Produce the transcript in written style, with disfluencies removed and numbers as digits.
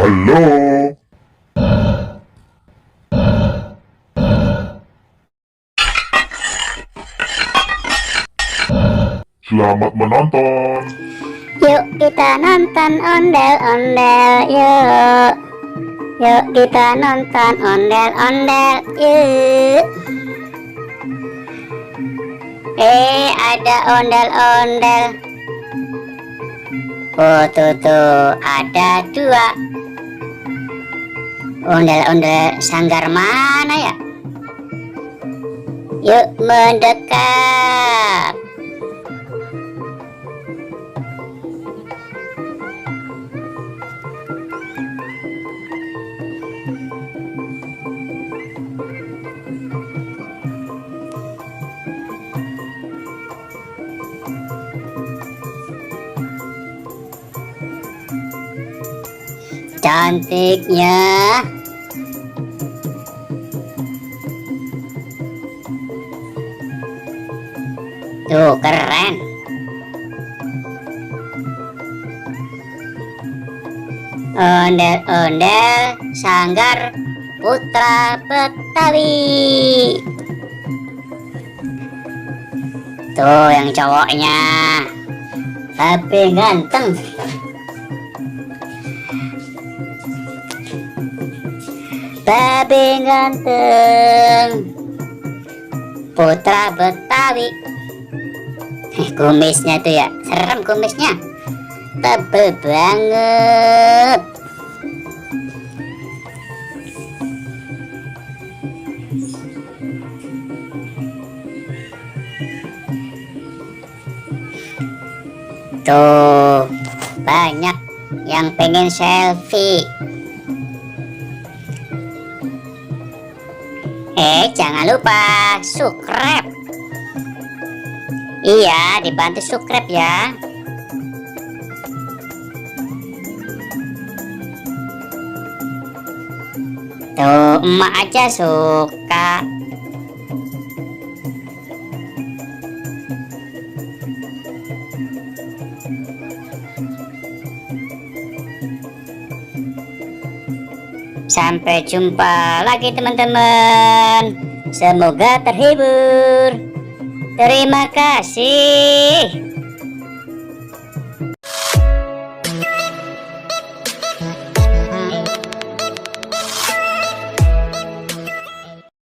Halo, selamat menonton. Yuk kita nonton ondel-ondel, yuk. Yuk kita nonton ondel-ondel, yuk. Ada ondel-ondel. Oh tuh, ada dua. Ondel-ondel sanggar mana ya? Yuk mendekat. Cantiknya. Tuh keren. Ondel-ondel sanggar Putra Betawi. Tuh yang cowoknya tapi ganteng. Babe ganteng Putra Betawi. Kumisnya tuh ya, serem kumisnya, tebel banget. Tuh banyak yang pengen selfie. Jangan lupa subscribe. Iya, dibantu subscribe ya. Tuh, emak aja suka. Sampai jumpa lagi teman-teman. Semoga terhibur. Terima kasih.